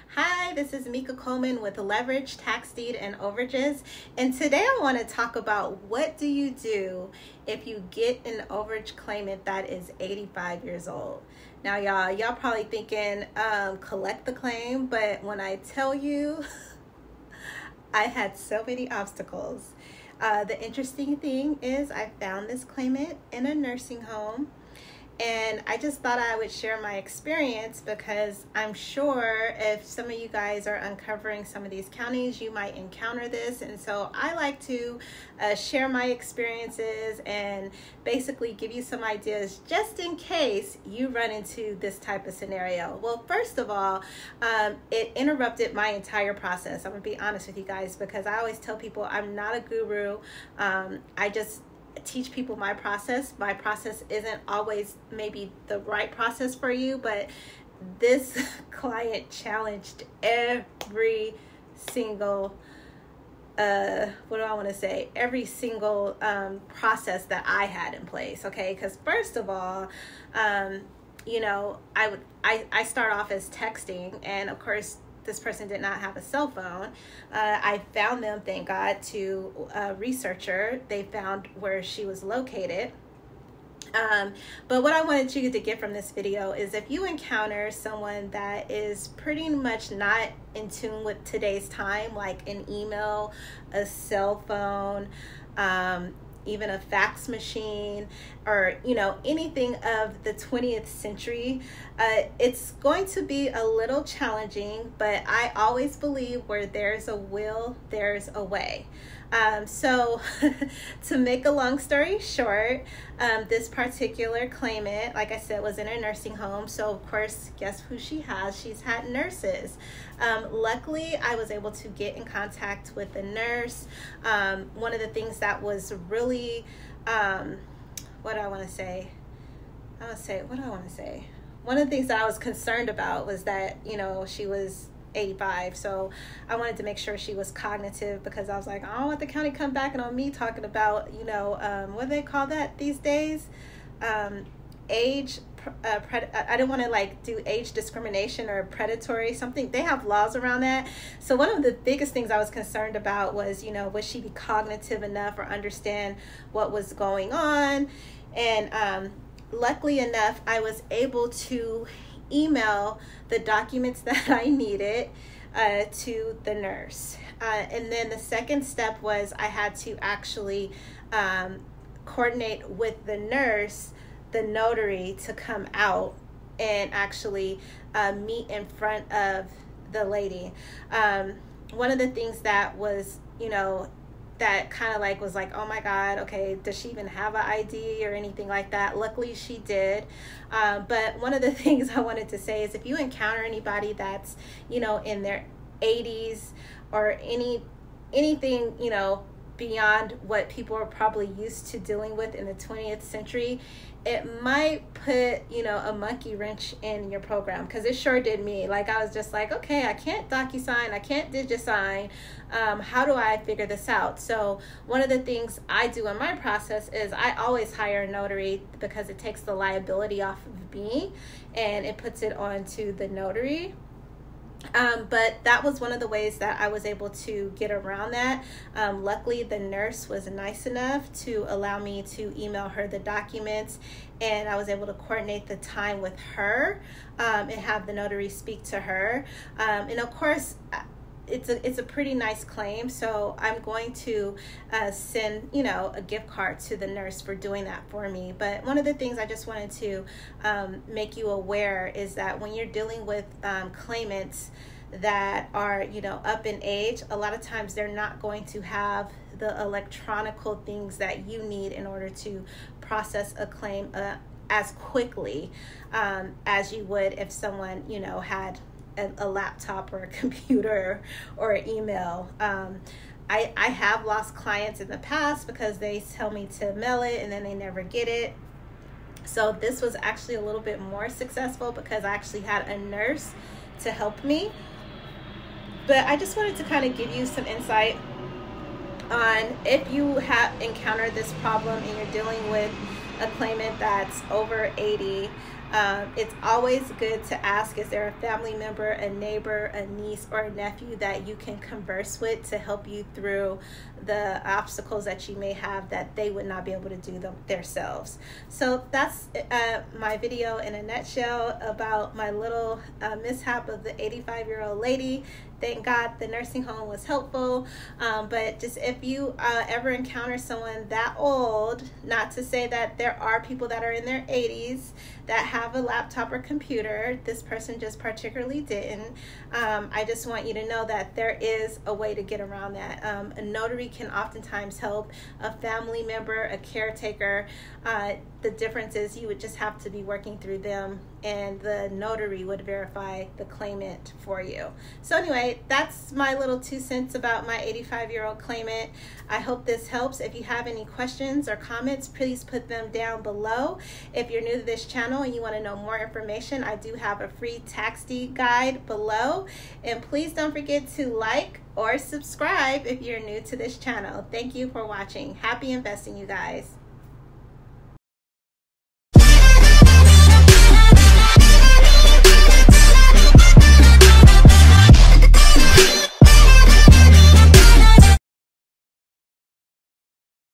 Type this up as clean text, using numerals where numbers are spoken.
Hi, this is Mika Coleman with Leverage, Tax Deed, and Overages. And today I want to talk about what do you do if you get an overage claimant that is 85 years old. Now, y'all probably thinking, collect the claim, but when I tell you, I had so many obstacles. The interesting thing is I found this claimant in a nursing home. And I just thought I would share my experience because I'm sure if some of you guys are uncovering some of these counties, you might encounter this. And so I like to share my experiences and basically give you some ideas just in case you run into this type of scenario. Well, first of all, it interrupted my entire process. I'm gonna be honest with you guys because I always tell people I'm not a guru. I just teach people my process. My process isn't always maybe the right process for you, but this client challenged every single every single process that I had in place. Okay, because first of all, I start off as texting, and of course this person did not have a cell phone. I found them, thank God, to a researcher. They found where she was located. But what I wanted you to get from this video is if you encounter someone that is pretty much not in tune with today's time, like an email, a cell phone, even a fax machine, or anything of the 20th century, it's going to be a little challenging, but I always believe where there's a will, there's a way. So to make a long story short, this particular claimant, like I said, was in a nursing home. So of course, guess who she has? She's had nurses. Luckily, I was able to get in contact with the nurse. One of the things that was really, one of the things that I was concerned about was that, she was 85, so I wanted to make sure she was cognitive, because I was like, I don't want the county come back and on me talking about, what do they call that these days? Age, I don't want to do age discrimination or predatory something. They have laws around that. So one of the biggest things I was concerned about was, would she be cognitive enough or understand what was going on? And luckily enough, I was able to email the documents that I needed to the nurse. And then the second step was I had to actually coordinate with the nurse, the notary, to come out and actually meet in front of the lady. One of the things that was, that kind of was like, oh my God, okay, does she even have an ID or anything like that? Luckily she did. But one of the things I wanted to say is if you encounter anybody that's, in their 80s or anything, beyond what people are probably used to dealing with in the 20th century, it might put, a monkey wrench in your program, because it sure did me. I was just like, okay, I can't DocuSign, I can't DigiSign. How do I figure this out? So one of the things I do in my process is I always hire a notary, because it takes the liability off of me and it puts it onto the notary. But that was one of the ways that I was able to get around that. Luckily, the nurse was nice enough to allow me to email her the documents, and I was able to coordinate the time with her and have the notary speak to her. And of course, it's a pretty nice claim, so I'm going to send a gift card to the nurse for doing that for me. But one of the things I just wanted to make you aware is that when you're dealing with claimants that are up in age, a lot of times they're not going to have the electronical things that you need in order to process a claim as quickly as you would if someone had a laptop or a computer or an email. I have lost clients in the past because they tell me to mail it and then they never get it. So this was actually a little bit more successful because I actually had a nurse to help me. But I just wanted to kind of give you some insight on if you have encountered this problem and you're dealing with a claimant that's over 80. It's always good to ask, is there a family member, a neighbor, a niece, or a nephew that you can converse with to help you through the obstacles that you may have that they would not be able to do them themselves. So that's my video in a nutshell about my little mishap of the 85-year-old lady. Thank God the nursing home was helpful. But just if you ever encounter someone that old, not to say that there are people that are in their 80s that have a laptop or computer, this person just particularly didn't. I just want you to know that there is a way to get around that. A notary can oftentimes help, a family member, a caretaker. The difference is you would just have to be working through them, and the notary would verify the claimant for you. So anyway, that's my little 2 cents about my 85-year-old claimant. I hope this helps. If you have any questions or comments, please put them down below. If you're new to this channel and you want to know more information, I do have a free tax deed guide below. And please don't forget to like or subscribe if you're new to this channel. Thank you for watching. Happy investing, you guys.